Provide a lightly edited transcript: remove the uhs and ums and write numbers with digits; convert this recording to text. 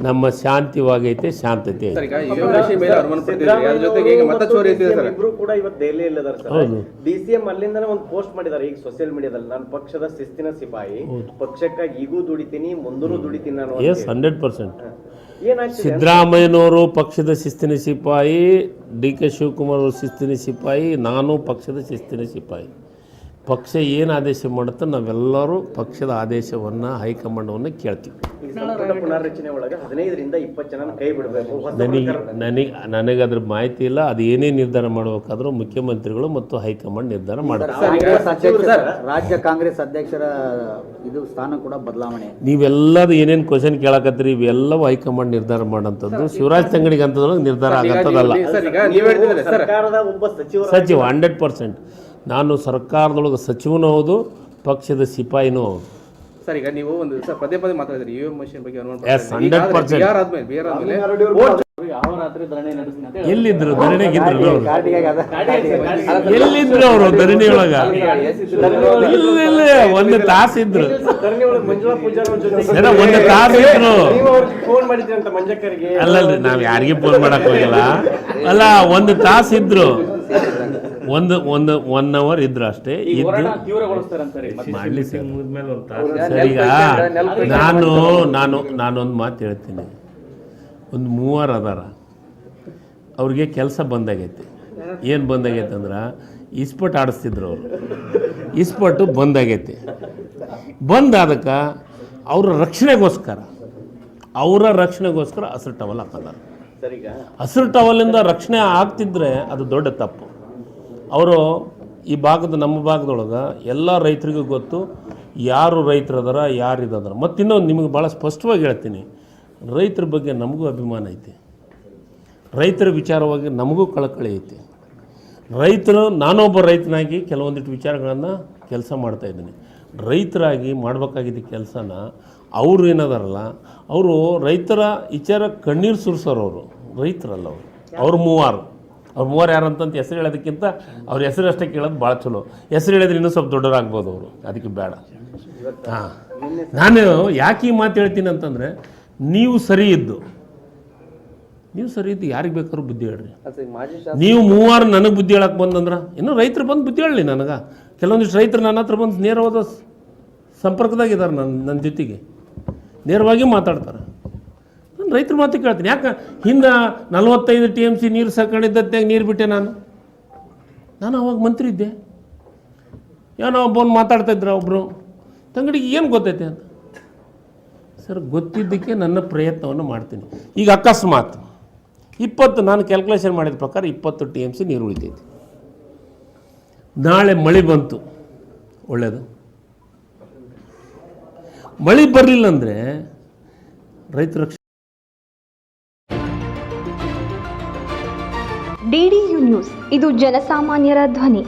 ನಮ್ಮ ಶಾಂತಿವಾಗೈತೆ, ಶಾಂತತೆ ಐತೆ. ಹೌದು. ಡಿಸಿಎಂ ಅಲ್ಲಿಂದನೇ ಒಂದು ಪೋಸ್ಟ್ ಮಾಡಿದ್ದಾರೆ ಈಗ ಸೋಷಿಯಲ್ ಮೀಡಿಯಾದಲ್ಲಿ, ನಾನು ಪಕ್ಷದ ಶಿಸ್ತಿನ ಸಿಪಾಯಿ, ಪಕ್ಷಕ್ಕಾಗಿ ಈಗೂ ದುಡಿತೀನಿ ಮುಂದೂ ದುಡಿತೀನಿ ನಾನು. ಎಸ್, 100%. ಸಿದ್ದರಾಮಯ್ಯನವರು ಪಕ್ಷದ ಶಿಸ್ತಿನ ಸಿಪಾಯಿ, DK ಶಿವಕುಮಾರ್ ಅವರು ಶಿಸ್ತಿನ ಸಿಪಾಯಿ, ನಾನು ಪಕ್ಷದ ಶಿಸ್ತಿನ ಸಿಪಾಯಿ. ಪಕ್ಷ ಏನು ಆದೇಶ ಮಾಡುತ್ತೆ ನಾವೆಲ್ಲರೂ ಪಕ್ಷದ ಆದೇಶವನ್ನು ಹೈಕಮಾಂಡವನ್ನು ಕೇಳ್ತೀವಿ. ಪುನರ್ರಚನೆ ಒಳಗೆ 15 ರಿಂದ 20 ಜನ ಕೈ ಬಿಡಬೇಕು. ನನಗೆ ಅದ್ರ ಮಾಹಿತಿ ಇಲ್ಲ. ಅದು ಏನೇ ನಿರ್ಧಾರ ಮಾಡಬೇಕಾದ್ರೂ ಮುಖ್ಯಮಂತ್ರಿಗಳು ಮತ್ತು ಹೈಕಮಾಂಡ್ ನಿರ್ಧಾರ ಮಾಡ್ತಾರೆ. ರಾಜ್ಯ ಕಾಂಗ್ರೆಸ್ ಅಧ್ಯಕ್ಷರ ಇದು ಸ್ಥಾನ ಕೂಡ ಬದಲಾವಣೆ. ನೀವೆಲ್ಲದು ಏನೇನು ಕ್ವಶನ್ ಕೇಳಕತ್ತೀರಿ ಇವೆಲ್ಲವೂ ಹೈಕಮಾಂಡ್ ನಿರ್ಧಾರ ಮಾಡೋಂಥದ್ದು. ಶಿವರಾಜ್ ತಂಗಡಿಗೆ ಅಂತದ್ರೊಳಗೆ ನಿರ್ಧಾರ ಆಗತ್ತದಲ್ಲ. ಸರ್ಕಾರದ ಒಬ್ಬ ಸಚಿವ 100%. ನಾನು ಸರ್ಕಾರದೊಳಗೆ ಸಚಿವನೂ ಹೌದು, ಪಕ್ಷದ ಸಿಪಾಯಿನೂ ಹೌದು. ಸರ್, ಈಗ ನೀವು ಒಂದು ಪದೇ ಪದೇ ಮಾತಾಡಿದ್ರಿ EVM ಮಷೀನ್ ಬಗ್ಗೆ. ಎಲ್ಲಿದ್ರು ಧರಣಿಗಿದ್ರು ಅವರು? ಎಲ್ಲಿದ್ರು ಅವರು ಧರಣಿಯೊಳಗ? ಇಲ್ಲ, ಒಂದು ತಾಸು ಇದ್ರು. ಒಂದು ತಾಸು ಇದ್ರು. ಅಲ್ಲಲ್ರಿ, ನಾವ್ ಯಾರಿಗೆ ಫೋನ್ ಮಾಡಕ್ ಹೋಗಿಲ್ಲ. ಅಲ್ಲ, ಒಂದು ತಾಸು ಇದ್ರು. ಒಂದು 1 ಅವರ್ ಇದ್ರು ಅಷ್ಟೇ. ಮಾಡ್ಲಿ ಸರ್. ಈಗ ನಾನೊಂದು ಮಾತು ಹೇಳ್ತೀನಿ. ಒಂದು 3 ಅದಾರ, ಅವ್ರಿಗೆ ಕೆಲಸ ಬಂದಾಗೈತಿ. ಏನು ಬಂದಾಗೈತೆ ಅಂದ್ರೆ ಇಸ್ಪಟ್ ಆಡಿಸ್ತಿದ್ರು ಅವರು. ಇಸ್ಪಟ್ಟು ಬಂದಾಗೈತಿ. ಬಂದಾದಕ್ಕೆ ಅವರ ರಕ್ಷಣೆಗೋಸ್ಕರ ಹಸಿರು ಟವಲ್ ಹಾಕೋದಾರ. ಹಸಿರು ಟವಲಿಂದ ರಕ್ಷಣೆ ಆಗ್ತಿದ್ರೆ ಅದು ದೊಡ್ಡ ತಪ್ಪು. ಅವರು ಈ ನಮ್ಮ ಭಾಗದೊಳಗೆ ಎಲ್ಲ ರೈತರಿಗೂ ಗೊತ್ತು ಯಾರು ರೈತರದಾರ, ಯಾರಿದಾರ. ಮತ್ತು ಇನ್ನೊಂದು ನಿಮಗೆ ಭಾಳ ಸ್ಪಷ್ಟವಾಗಿ ಹೇಳ್ತೀನಿ, ರೈತರ ಬಗ್ಗೆ ನಮಗೂ ಅಭಿಮಾನ ಐತಿ, ರೈತರ ವಿಚಾರವಾಗಿ ನಮಗೂ ಕಳಕಳಿ ಐತಿ. ನಾನೊಬ್ಬ ರೈತನಾಗಿ ಕೆಲವೊಂದಿಷ್ಟು ವಿಚಾರಗಳನ್ನು ಕೆಲಸ ಮಾಡ್ತಾಯಿದ್ದೀನಿ. ರೈತರಾಗಿ ಮಾಡಬೇಕಾಗಿದ್ದ ಕೆಲಸನ ಅವರು ಏನದಾರಲ್ಲ, ಅವರು ರೈತರ ವಿಚಾರ ಕಣ್ಣೀರು ಸುರಿಸೋರು. ಅವರು ರೈತರಲ್ಲ. ಅವ್ರು ಮೂವರು ಯಾರಂತಂತ ಹೆಸರು ಹೇಳೋದಕ್ಕಿಂತ ಅವ್ರ ಹೆಸರು ಅಷ್ಟೇ ಕೇಳೋದು ಭಾಳ ಚಲೋ. ಹೆಸರು ಹೇಳಿದ್ರೆ ಇನ್ನೂ ಸ್ವಲ್ಪ ದೊಡ್ಡವರಾಗ್ಬೋದು ಅವರು, ಅದಕ್ಕೆ ಬೇಡ. ನಾನು ಯಾಕೆ ಈ ಮಾತು ಹೇಳ್ತೀನಿ ಅಂತಂದರೆ, ನೀವು ಸರಿ ಇದ್ದು ಯಾರಿಗೆ ಬೇಕಾದ್ರೂ ಬುದ್ಧಿ ಹೇಳ್ರಿ. ನೀವು 3 ನನಗೆ ಬುದ್ಧಿ ಹೇಳಕ್ಕೆ ಬಂದಂದ್ರೆ ಇನ್ನೂ ರೈತರು ಬಂದು ಬುದ್ಧಿ ಹೇಳಲಿ ನನಗೆ. ಕೆಲವೊಂದಿಷ್ಟು ರೈತರು ನನ್ನ ಹತ್ರ ಬಂದು ನೇರವಾದ ಸಂಪರ್ಕದಾಗಿದ್ದಾರೆ. ನನ್ನ ಜೊತೆಗೆ ನೇರವಾಗಿ ಮಾತಾಡ್ತಾರೆ. ನಾನು ರೈತರ ಮಾತು ಕೇಳ್ತೀನಿ. ಯಾಕೆ ಹಿಂದೆ 45 TMC ನೀರು ಸಾಕೊಂಡಿದ್ದಾಗ ನೀರು ಬಿಟ್ಟೆ ನಾನು ಅವಾಗ ಮಂತ್ರಿ ಇದ್ದೆ. ಏನೋ ಒಬ್ಬನು ಮಾತಾಡ್ತಾಯಿದ್ರು ಒಬ್ಬರು, ತಂಗಡಿಗೆ ಏನು ಗೊತ್ತೈತೆ ಅಂತ. ಸರ್, ಗೊತ್ತಿದ್ದಕ್ಕೆ ನನ್ನ ಪ್ರಯತ್ನವನ್ನು ಮಾಡ್ತೀನಿ. ಈಗ ಅಕಸ್ಮಾತ್ 20, ನಾನು ಕ್ಯಾಲ್ಕುಲೇಷನ್ ಮಾಡಿದ ಪ್ರಕಾರ 20 TMC ನೀರು ಉಳಿತೈತಿ. ನಾಳೆ ಮಳೆ ಬಂತು, ಒಳ್ಳೆಯದು. ಮಳೆ ಬರಲಿಲ್ಲ ಅಂದರೆ ರೈತರ DDU ನ್ಯೂಸ್, ಇದು ಜನಸಾಮಾನ್ಯರ ಧ್ವನಿ.